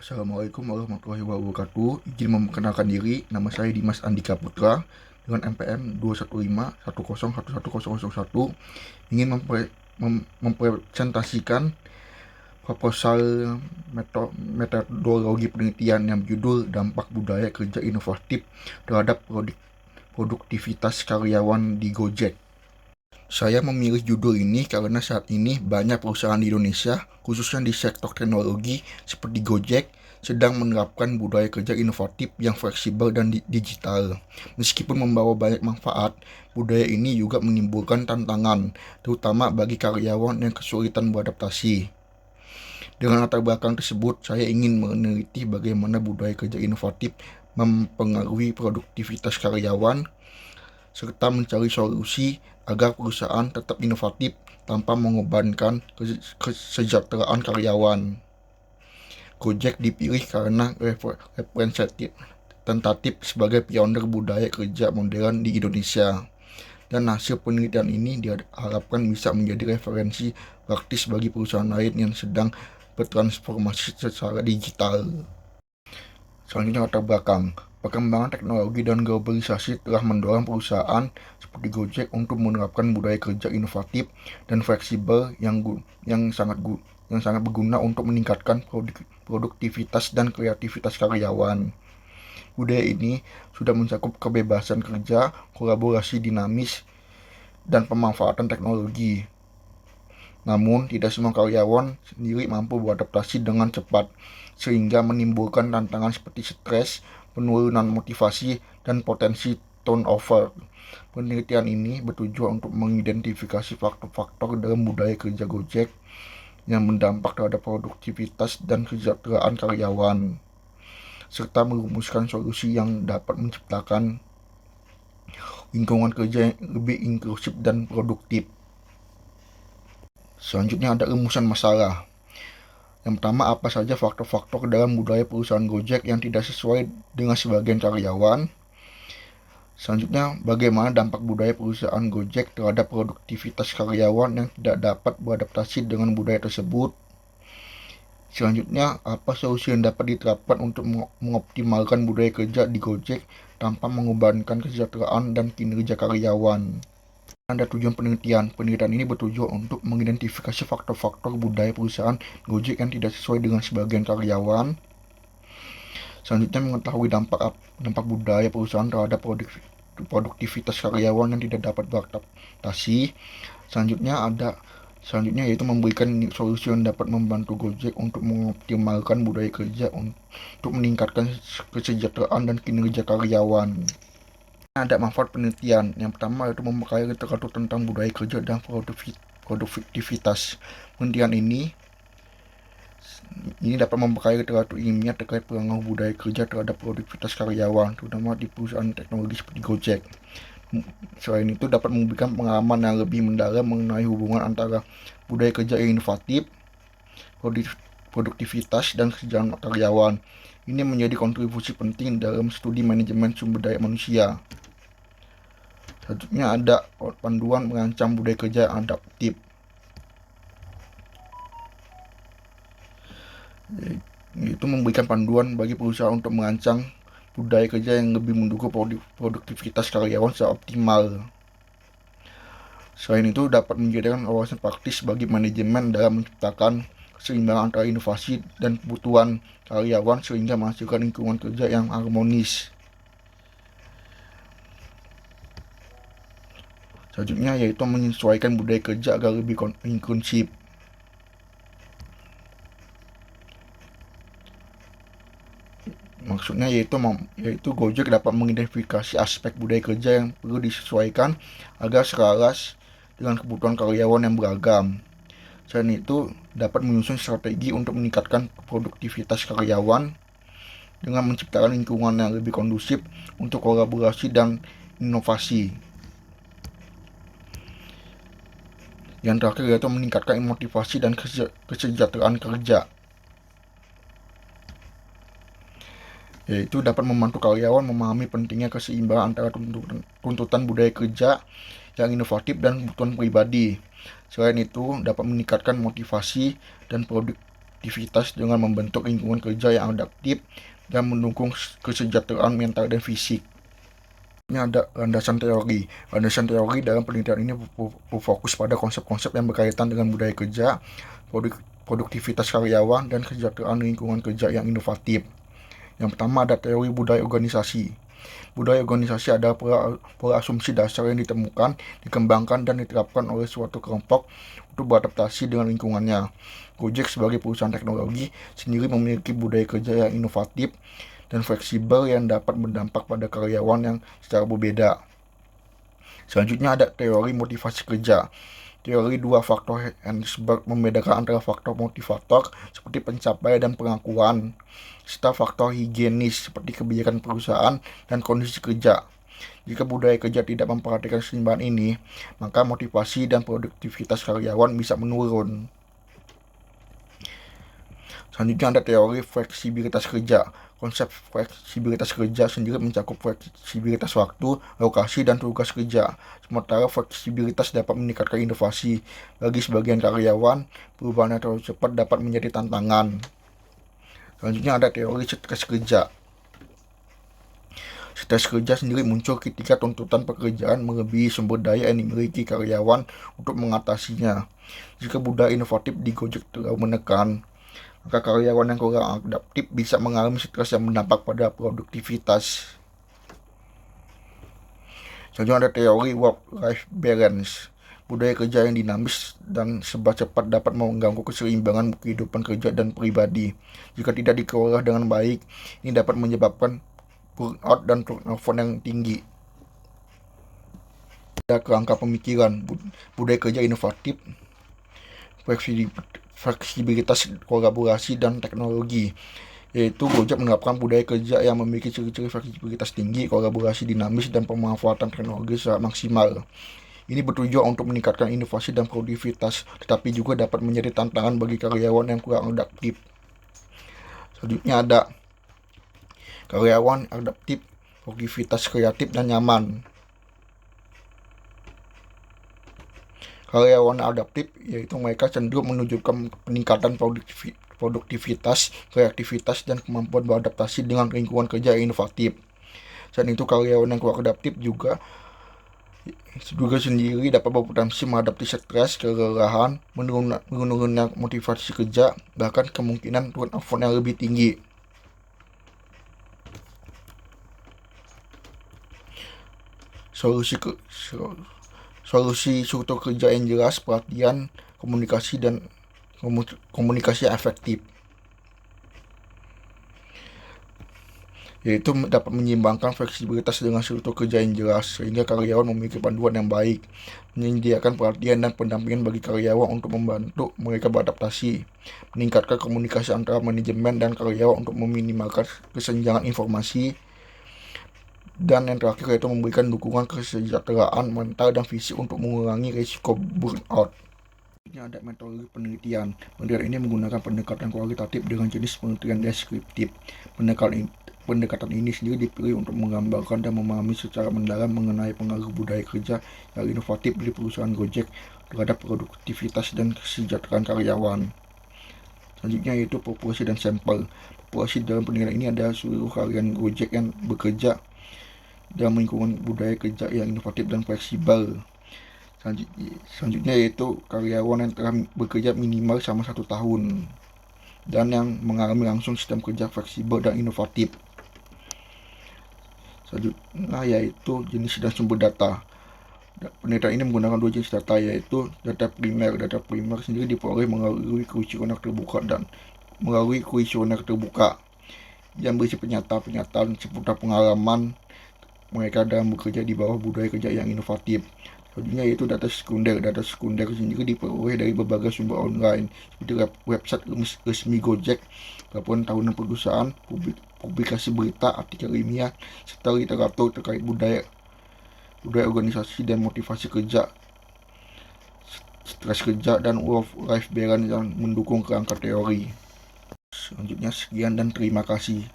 Assalamualaikum warahmatullahi wabarakatuh. Izin memperkenalkan diri, nama saya Dimas Andika Putra dengan NPM 215101101. Ingin mempresentasikan proposal metodologi penelitian yang berjudul Dampak Budaya Kerja Inovatif terhadap produktivitas karyawan di Gojek. Saya memilih judul ini karena saat ini banyak perusahaan di Indonesia, khususnya di sektor teknologi seperti Gojek, sedang menerapkan budaya kerja inovatif yang fleksibel dan digital. Meskipun membawa banyak manfaat, budaya ini juga menimbulkan tantangan, terutama bagi karyawan yang kesulitan beradaptasi. Dengan latar belakang tersebut, saya ingin meneliti bagaimana budaya kerja inovatif mempengaruhi produktivitas karyawan, serta mencari solusi agar perusahaan tetap inovatif tanpa mengorbankan kesejahteraan karyawan. Gojek dipilih karena representatif sebagai pionir budaya kerja modern di Indonesia, dan hasil penelitian ini diharapkan bisa menjadi referensi praktis bagi perusahaan lain yang sedang bertransformasi secara digital. Selanjutnya, latar belakang. Perkembangan teknologi dan globalisasi telah mendorong perusahaan seperti Gojek untuk menerapkan budaya kerja inovatif dan fleksibel yang sangat berguna untuk meningkatkan produktivitas dan kreativitas karyawan. Budaya ini sudah mencakup kebebasan kerja, kolaborasi dinamis, dan pemanfaatan teknologi. Namun, tidak semua karyawan sendiri mampu beradaptasi dengan cepat, sehingga menimbulkan tantangan seperti stres, penurunan motivasi, dan potensi turnover. Penelitian ini bertujuan untuk mengidentifikasi faktor-faktor dalam budaya kerja Gojek yang berdampak terhadap produktivitas dan kesejahteraan karyawan, serta merumuskan solusi yang dapat menciptakan lingkungan kerja yang lebih inklusif dan produktif. Selanjutnya ada rumusan masalah. Yang pertama, apa saja faktor-faktor dalam budaya perusahaan Gojek yang tidak sesuai dengan sebagian karyawan. Selanjutnya, bagaimana dampak budaya perusahaan Gojek terhadap produktivitas karyawan yang tidak dapat beradaptasi dengan budaya tersebut. Selanjutnya, apa solusi yang dapat diterapkan untuk mengoptimalkan budaya kerja di Gojek tanpa mengorbankan kesejahteraan dan kinerja karyawan. Ada tujuan penelitian. Penelitian ini bertujuan untuk mengidentifikasi faktor-faktor budaya perusahaan Gojek yang tidak sesuai dengan sebagian karyawan. Selanjutnya, mengetahui dampak budaya perusahaan terhadap produktivitas karyawan yang tidak dapat beradaptasi. Selanjutnya yaitu memberikan solusi yang dapat membantu Gojek untuk mengoptimalkan budaya kerja untuk meningkatkan kesejahteraan dan kinerja karyawan. Ada manfaat penelitian. Yang pertama yaitu memakai literatur tentang budaya kerja dan produktivitas. Penelitian ini dapat memakai literatur ilmiah terkait pengaruh budaya kerja terhadap produktivitas karyawan, terutama di perusahaan teknologi seperti Gojek. Selain itu, dapat memberikan pengalaman yang lebih mendalam mengenai hubungan antara budaya kerja yang inovatif, produktivitas, dan kesejahteraan karyawan. Ini menjadi kontribusi penting dalam studi manajemen sumber daya manusia. Selanjutnya ada panduan merancang budaya kerja yang adaptif. Yaitu memberikan panduan bagi perusahaan untuk merancang budaya kerja yang lebih mendukung produktivitas karyawan secara optimal. Selain itu, dapat menjadikan wawasan praktis bagi manajemen dalam menciptakan keseimbangan antara inovasi dan kebutuhan karyawan sehingga menghasilkan lingkungan kerja yang harmonis. Selanjutnya yaitu menyesuaikan budaya kerja agar lebih inklusif. Maksudnya yaitu Gojek dapat mengidentifikasi aspek budaya kerja yang perlu disesuaikan agar selaras dengan kebutuhan karyawan yang beragam. Selain itu, dapat menyusun strategi untuk meningkatkan produktivitas karyawan dengan menciptakan lingkungan yang lebih kondusif untuk kolaborasi dan inovasi. Yang terakhir yaitu meningkatkan motivasi dan kesejahteraan kerja. Yaitu dapat membantu karyawan memahami pentingnya keseimbangan antara tuntutan budaya kerja yang inovatif dan kebutuhan pribadi. Selain itu, dapat meningkatkan motivasi dan produktivitas dengan membentuk lingkungan kerja yang adaptif dan mendukung kesejahteraan mental dan fisik. Ini ada landasan teori. Landasan teori dalam penelitian ini berfokus pada konsep-konsep yang berkaitan dengan budaya kerja, produktivitas karyawan, dan kesejahteraan lingkungan kerja yang inovatif. Yang pertama ada teori budaya organisasi. Budaya organisasi adalah pola asumsi dasar yang ditemukan, dikembangkan, dan diterapkan oleh suatu kelompok untuk beradaptasi dengan lingkungannya. Gojek sebagai perusahaan teknologi sendiri memiliki budaya kerja yang inovatif dan fleksibel yang dapat berdampak pada karyawan yang secara berbeda. Selanjutnya ada teori motivasi kerja. Teori dua faktor Hensberg membedakan antara faktor motivator seperti pencapaian dan pengakuan, serta faktor higienis seperti kebijakan perusahaan dan kondisi kerja. Jika budaya kerja tidak memperhatikan keseimbangan ini, maka motivasi dan produktivitas karyawan bisa menurun. Selanjutnya ada teori fleksibilitas kerja. Konsep fleksibilitas kerja sendiri mencakup fleksibilitas waktu, lokasi, dan tugas kerja. Sementara fleksibilitas dapat meningkatkan inovasi. Bagi sebagian karyawan, perubahan yang terlalu cepat dapat menjadi tantangan. Selanjutnya ada teori stres kerja. Stres kerja sendiri muncul ketika tuntutan pekerjaan melebihi sumber daya yang dimiliki karyawan untuk mengatasinya. Jika budaya inovatif di Gojek terlalu menekan, maka karyawan yang kurang adaptif bisa mengalami stres yang berdampak pada produktivitas. Selanjutnya ada teori work-life balance. Budaya kerja yang dinamis dan serba cepat dapat mengganggu keseimbangan kehidupan kerja dan pribadi. Jika tidak dikelola dengan baik, ini dapat menyebabkan burnout dan turnover yang tinggi. Ada kerangka pemikiran, budaya kerja inovatif, fleksibilitas, kolaborasi, dan teknologi. Yaitu Gojek menerapkan budaya kerja yang memiliki ciri-ciri fleksibilitas tinggi, kolaborasi dinamis, dan pemanfaatan teknologi secara maksimal. Ini bertujuan untuk meningkatkan inovasi dan produktivitas, tetapi juga dapat menjadi tantangan bagi karyawan yang kurang adaptif. Selanjutnya ada karyawan adaptif, produktivitas kreatif, dan nyaman. Karyawan adaptif yaitu mereka cenderung menunjukkan peningkatan produktivitas, kreativitas, dan kemampuan beradaptasi dengan lingkungan kerja yang inovatif. Selain itu, karyawan yang kurang adaptif juga sendiri dapat berpotensi menghadapi stres, kelelahan, menurunnya motivasi kerja, bahkan kemungkinan turnover yang lebih tinggi. Solusi struktur kerja yang jelas, perhatian, komunikasi, dan komunikasi efektif, yaitu dapat menyeimbangkan fleksibilitas dengan struktur kerja yang jelas, sehingga karyawan memiliki panduan yang baik, menyediakan perhatian dan pendampingan bagi karyawan untuk membantu mereka beradaptasi, meningkatkan komunikasi antara manajemen dan karyawan untuk meminimalkan kesenjangan informasi, dan yang terakhir yaitu memberikan dukungan kesejahteraan mental dan fisik untuk mengurangi risiko burnout. Ini ada metode penelitian. Penelitian ini menggunakan pendekatan kualitatif dengan jenis penelitian deskriptif. Pendekatan ini sendiri dipilih untuk menggambarkan dan memahami secara mendalam mengenai pengaruh budaya kerja yang inovatif di perusahaan Gojek terhadap produktivitas dan kesejahteraan karyawan. Selanjutnya yaitu populasi dan sampel. Populasi dalam penelitian ini adalah seluruh karyawan Gojek yang bekerja dalam lingkungan budaya kerja yang inovatif dan fleksibel. Selanjutnya yaitu karyawan yang telah bekerja minimal selama 1 tahun dan yang mengalami langsung sistem kerja fleksibel dan inovatif. Selanjutnya yaitu jenis dan sumber data. Penelitian ini menggunakan 2 jenis data, yaitu data primer. Data primer sendiri diperoleh melalui kuesioner terbuka yang berisi pernyataan seputar pengalaman mereka dalam bekerja di bawah budaya kerja yang inovatif. Selanjutnya yaitu data sekunder. Data sekunder sendiri diperoleh dari berbagai sumber online seperti website resmi Gojek, laporan tahunan perusahaan, publikasi berita, artikel ilmiah, serta literatur terkait budaya organisasi dan motivasi kerja, stres kerja, dan work-life balance yang mendukung kerangka teori. Selanjutnya sekian dan terima kasih.